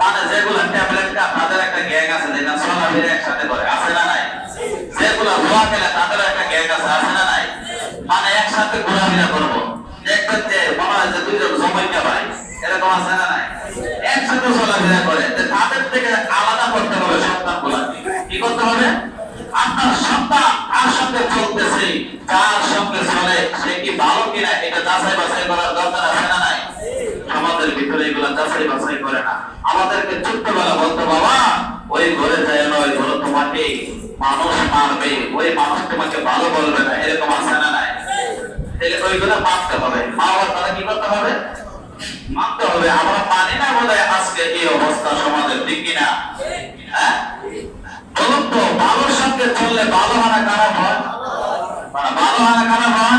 মানে যেগুলো ট্যাবলেট কা তাদের একটা গ্যাং আছে, যেটা চলাফেরা একসাথে করে, আছে না নাই? যেগুলো জোয়া খেলে তাদের একটা গ্যাং আছে, আছে না নাই? মানে একসাথে ঘোরাফেরা করবো, দেখবেন যে মনে হয় যে দুইজন জমাইকা ভাই, এরকম আছে না নাই? একসাথে চলাফেরা করে, তাদের থেকে আলাদা করতে হবে সন্তানগুলা। কি করতে হবে? আপনার সন্তান কার সঙ্গে চলতেছে, কার সঙ্গে চলে, সে কি ভালো কিনা, এটা যাচাই বাছাই করার দরকার আছে না নাই? আমাদের ভিতরে এগুলা যাচাই বাছাই করে না। আমাদেরকে ছোট্টবেলা বলতো, বাবা ওই ঘরে যায় না, ওই ঘরে তোমাকে মানুষ মারবে, ওই মানুষ তোমাকে ভালো বলবে না, এরকম আছে না নাই? ওইগুলো মানতে হবে। মা বাবা তারা কি করতে হবে? মানতে হবে। আমরা মানি না বলে আজকে এই অবস্থা সমাজের, ঠিক কিনা? হ্যাঁ, হলে ভালো হয় না খারাপ হয়? মানে ভালো হয় না খারাপ হয়?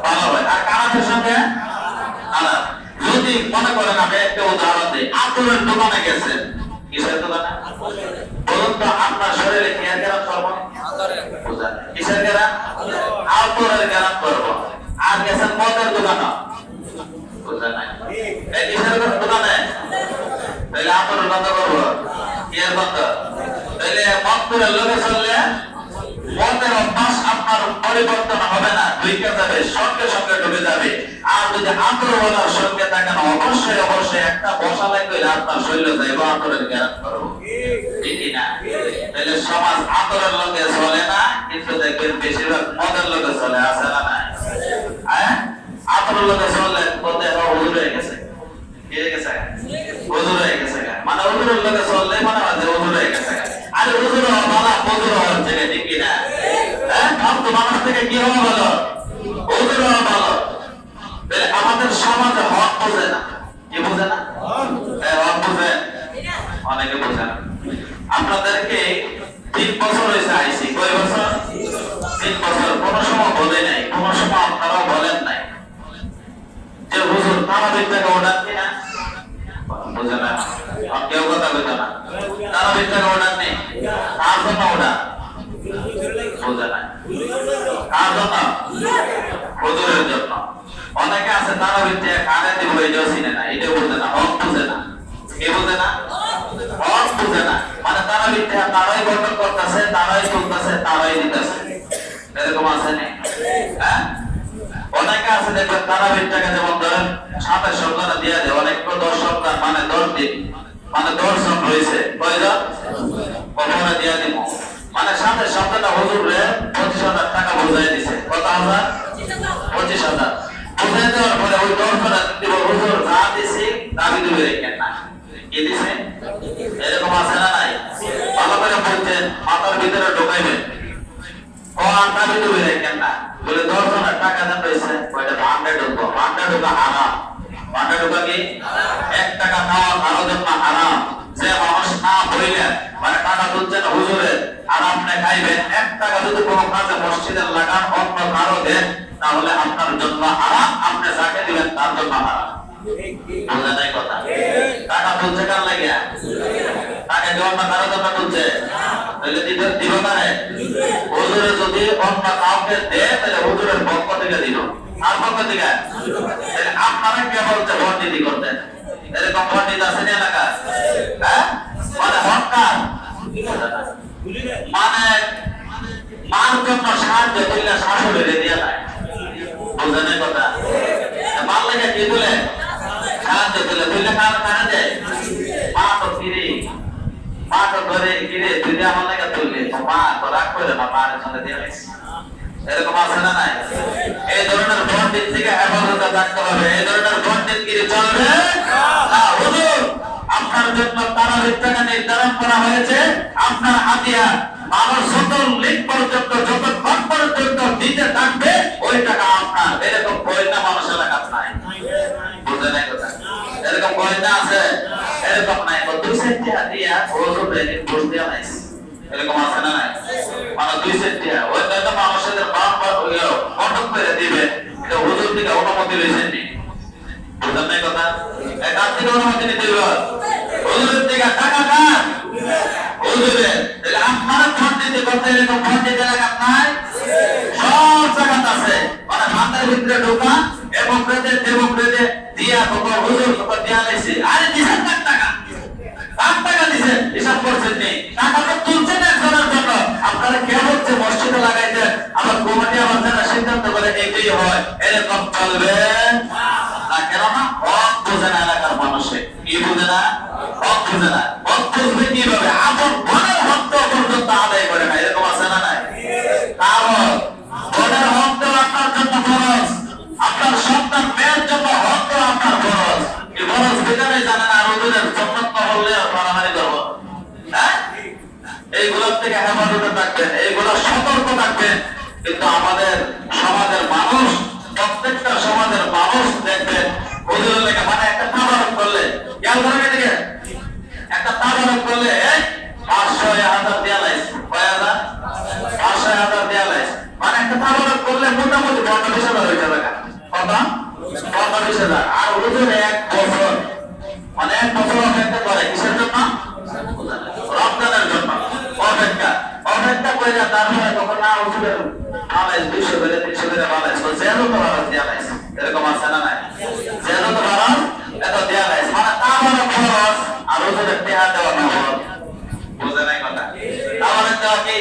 ভালো হয়। আর খারাপের সঙ্গে খারাপ। যদি মনে করেন আমি একটা উদাহরণ দিই, আতরের দোকানে গেছেন, কিসের দোকানে? বলুন তো আপনার শরীরে কি আর গ্যারাম করবো? কিসের গ্যারাম? আতরের গ্যারাম করবো। আর গেছেন মদের দোকানে, বুঝলেন না? এই কিসের দোকানে? তাহলে আতরের বন্ধ করবো, কি এর বন্ধ? তাহলে মদ করে লোকে চললে মদের অভ্যাস আপনার পরিবর্তন হবে না, ঢুকে যাবে, সঙ্গে সঙ্গে ঢুকে যাবে। আর যদি আতরওয়ালার সঙ্গে থাকেন, অবশ্যই অবশ্যই একটা বসালে করে আপনার শরীর যাইব আতরের জ্ঞান করবো, ঠিক না? তাহলে সমাজ আতরের লোকে চলে না, কিন্তু দেখবেন বেশিরভাগ মদের লোকে চলে, আছে না নাই? হ্যাঁ, আতরের লোকে চললে বলতে হুজুর হয়ে গেছে, কি হয়ে গেছে? হুজুর হয়ে গেছে। মানে হুজুরের লোকে চললে মনে হয় যে হুজুর হয়ে গেছে। আরে হুজুর হওয়া হুজুর হওয়ার থেকে, ঠিক কিনা? হ্যাঁ, ভক্ত মানুষ থেকে কি হওয়া ভালো? হুজুর হওয়া ভালো। আমাদের সমাজে হক বোঝে না, কি বোঝে না? হক বোঝে, অনেকে বোঝে না। আপনাদেরকে 3 বছর হয়েছে আইসি, কয় বছর? 3 বছর। কোন সময় বলে নাই, কোন সময় আপনারাও বলেন নাই যে হুজুর তারাবির টাকা ওঠান কিনা? বোঝে না, কেউ কথা বোঝে না। তারাবির টাকা ওঠান নেই, কার জন্য ওঠা? বোঝে না, কার জন্য? হুজুরের জন্য। অনেকে আছে তারাবির টাকা কারে দিব এটাও চিনে না, এটাও বোঝে না, হক বোঝে না। কে বোঝে না? হক বোঝে না। মানে তারাবির টাকা তারাই গঠন করতেছে, তারাই তুলতেছে, তারাই দিতেছে, এরকম আছে না? হ্যাঁ, অনেকে আছে দেখবেন তারাবির টাকা যেমন ধরেন 27 সপ্তাহ দিয়ে দেয়, অনেক 10 সপ্তাহ মানে 10 দিন, মানে 10 জন রয়েছে, কয়জন? কখনো দিয়ে দিব, মানে 27 সপ্তাহটা হুজুরে 25,000 টাকা বোঝাই দিছে। কত হাজার? 25,000 বোঝাই দেওয়ার পরে ওই 10 জনের দিব হুজুর যা দিছি দাবি দিবে রেখেন না, কি দিছে? এরকম আছে না নাই? ভালো করে বলছেন, মাথার ভিতরে ঢোকাইবেন, ও দাবি দিবে রেখেন না। বলে 10 জনের টাকা দেন রয়েছে, ওইটা ভান্ডে ঢুকবো, ভান্ডে ঢুকা হারাম। ভান্ডে ঢুকা কি? 1 টাকা খাওয়া কারো জন্য হারাম। যে মানুষ না বইলে মানে টাকা তুলছেন হুজুরের, আর আপনি খাইবেন, 1 টাকা যদি কোনো কাজে মসজিদের লাগান, অন্য কারো দেন, তাহলে আপনার জন্য হারাম, আপনি যাকে দিবেন তার জন্য হারাম। বুঝলেন এই কথা? টাকা তুলছে কার লাগিয়া? টাকা কি অন্য কারো জন্য তুলছে? তাহলে দিব কারে? হুজুরে যদি অন্য কাউকে দেয়, তাহলে হুজুরের পক্ষ থেকে দিল, আর পক্ষ থেকে। তাহলে আপনারা কে বলতে পণ্ডিতি করতেন? এরকম পণ্ডিত আছে না এলাকা? হ্যাঁ, মানে হকার, মানে মার জন্য সাহায্য করলে শাশুড়ি দিয়ে দেয়, বুঝলেন এই কথা? মার লাগে কি বলে সাহায্য করলে বললে কারা দেয়? মা তো ফিরে, মা তো ধরে গিরে দিদি আমার লাগে তুললে, তো মা তো রাগ করে না, মার সঙ্গে দিয়ে গেছে, এরকম আছে না নাই? এই ধরনের পণ্ডিত থেকে হেফাজতে থাকতে হবে। এই ধরনের পণ্ডিতগিরি চলবে না। হুজুর আপনার জন্য তারাবির টাকা নির্ধারণ করা হয়েছে, আপনার হাতিয়া মানুষ যত লিখ পর্যন্ত, যতক্ষণ পর্যন্ত দিতে থাকবে, ওই টাকা আপনার। এরকম বইটা মানুষের এলাকার নাই, বুঝে নাই কথা? এরকম বইটা আছে? এরকম নাই। 2 সেন্টি হাতিয়া হুজুর রেডি ঘুষ দেওয়া নাই, এরকম আছে না নাই? মানে 2 সেন্টি ওই তো মানুষের বারবার অটক করে দিবে, এটা হুজুর থেকে অনুমতি লইছেন নি, বুঝলেন না কথা? কার থেকে অনুমতি নিতে হবে? হুজুরের থেকে। টাকা কার? হুজুরের। তাহলে আপনারা পণ্ডিত করতে, এরকম পণ্ডিত এলাকা নাই, সব জায়গাতে আছে। মানে মাথার ভিতরে ঢোকা এবং ডেমোক্রেটে দিয়া তোর হুজুর তোর দেয়া লাইছে, আরে দিছেন টাকা, কার টাকা দিছেন হিসাব করছেন নি, টাকা তো তুলছেন একজনের জন্য। আপনারা কে বলছে মসজিদে লাগাইতেন, আবার কমিটি আবার যারা সিদ্ধান্ত করে এটাই হয়, এরকম চলবে না। কেননা হক বোঝে না এলাকার মানুষে, কি বোঝে না? হক বোঝে না। হক বুঝবে কিভাবে? আপন বোনের হক তো পর্যন্ত আদায় করে না, এরকম আছে না নাই? কারণ বোনের হক তো আপনার জন্য ফরজ, আপনার সন্তান মেয়ের জন্য হক তো আপনার ফরজ। এই ফরজ বেকারে জানে না, রোজের সন্ন্যত হলে মারামারি করবো। হ্যাঁ, এইগুলোর থেকে হেফাজতে থাকবেন, এইগুলো সতর্ক থাকবেন। কিন্তু আমাদের সমাজের মানুষ, প্রত্যেকটা সমাজের মানুষ দেখবেন হুজুরের লেখা, মানে একটা তাবারক করলে, খেয়াল করেন এদিকে, একটা তাবারক করলে 500 1000 দেয়া লাইছে, কয় হাজার? 500 মোটামুটি 20,000 হয়ে যাবে কত 20,000 আর ওজন 1 বছর মানে 1 বছর অপেক্ষা করে কিসের জন্য রমজানের জন্য অপেক্ষা করে তারপরে তখন না ওজনের আলাইস 200 করে 300 করে আলাইস জেলো তো আলাইস দিয়া আলাইস এরকম আছে না নাই জেলো তো আলাইস এত দিয়া আলাইস মানে তারপরে খরচ আর ওজনের টেহা দেওয়া না বুঝে নাই কথা তারপরে দেওয়া কি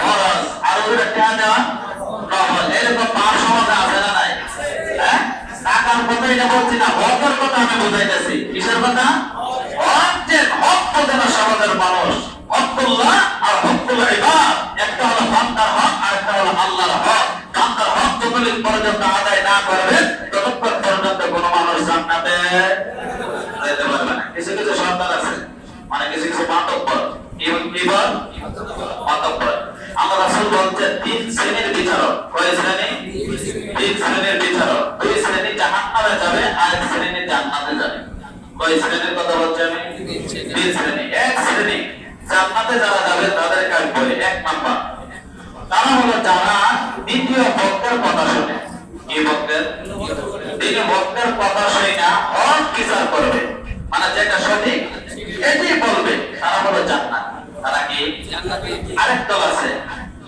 খরচ আর ওজনের টেহা দেওয়া নফল এরকম পাঁচ সমাজ আছে না নাই হ্যাঁ টাকার কথা এটা বলছি না হকের কথা আমি বুঝাইতেছি কিসের কথা হক যে হক বোঝে না সমাজের মানুষ হকুল্লাহ আর হকুল ইবাদ একটা হলো বান্দার হক আর একটা হলো আল্লাহর হক বান্দার হক যতদিন পর্যন্ত আদায় না করবে ততক্ষণ পর্যন্ত কোনো মানুষ জান্নাতে যেতে পারবে না কিছু কিছু সন্তান আছে মানে কিছু কিছু মাতব্বর কি বল মাতব্বর আল্লাহ রাসূল বলছেন 3 শ্রেণীর বিচারক কয় শ্রেণী 3 শ্রেণীর বিচারক 2 শ্রেণী জাহান্নামে যাবে আর 1 শ্রেণী জান্নাতে যাবে কয় শ্রেণীর কথা বলছি আমি 3 শ্রেণী এক শ্রেণী জান্নাতে যারা যাবে তাদের কাজ বলি 1 নাম্বার তারা হলো যারা দ্বিতীয় পক্ষের কথা শুনে কি পক্ষের দ্বিতীয় পক্ষের কথা শুনে না হক বিচার করবে মানে যেটা সঠিক এটাই বলবে তারা হলো জান্নাত তারা কি জান্নাতে আরেক দল আছে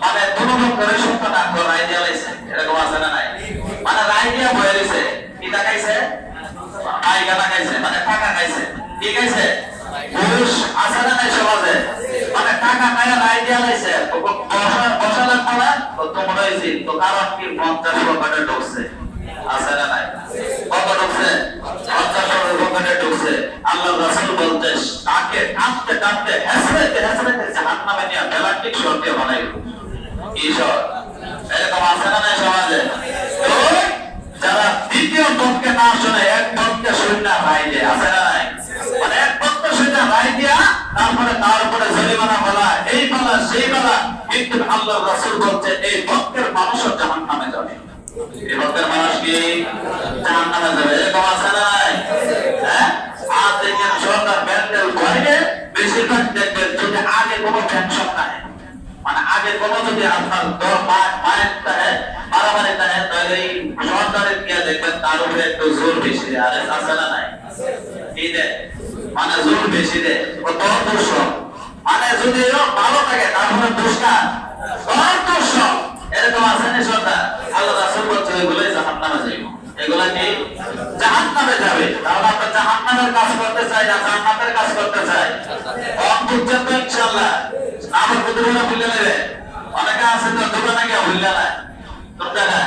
মানে দুনো করে সত্য না করে রায় দিয়া লাইছে এরকম আছে না নাই মানে রায় দিয়া বয়ে দিছে কি টাকাইছে আইগা টাকাইছে মানে টাকা খাইছে কি খাইছে পুরুষ আছে না নাই সমাজে মানে টাকা খায়া রায় দিয়া লাইছে বসা লাগবে না তো তোমরা হইছি তো কারণ কি 50 পকেটে ঢুকছে আছে না নাই কত ঢুকছে 50 পকেটে ঢুকছে আল্লাহ রাসূল বলতেন তাকে টানতে টানতে হেসরাইতে জাহান্নামে নিয়ে বেলান্টিক শর্তে বানাইল ঈশ্বর এরকম আছে না নাই সমাজে তো যারা দ্বিতীয় পক্ষে না শুনে এক পক্ষে শুনে রায় দেয় আছে না নাই মানে এক পক্ষে শুনে রায় দিয়া তারপরে তার উপরে জরিমানা বলা এই বলা সেই বলা কিন্তু আল্লাহ রাসূল বলছে এই পক্ষের মানুষও জাহান্নামে যাবে এই পক্ষের মানুষ কি জাহান্নামে যাবে এরকম আছে না নাই হ্যাঁ আজ দেখেন সরকার ব্যান্ডেল করে বেশিরভাগ দেখবেন যদি আগে কোনো টেনশন নাই মানে আগে কোনো যদি আপনার মায়ের মারামারি থাকে তাহলে এই সরকারের গিয়ে দেখবেন তার উপরে একটু জোর বেশি দেয় আরে আছে না নাই কি দেয় মানে জোর বেশি দেয় ও তোর দোষ মানে যদি ভালো থাকে তারপরে দোষটা তোর দোষ এরকম আছে না সরকার আল্লাহ রাসূল বলছে এগুলোই জাহান্নামে যাবে এগুলা কি জাহান্নামে যাবে তাহলে আমরা জাহান্নামের কাজ করতে চাই না জান্নাতের কাজ করতে চাই কম বুঝছেন তো ইনশাআল্লাহ আমার বুদ্ধি বলে ভুলে নেবে অনেকে আছে তো দোকানে গিয়ে ভুললে না তোর জায়গায়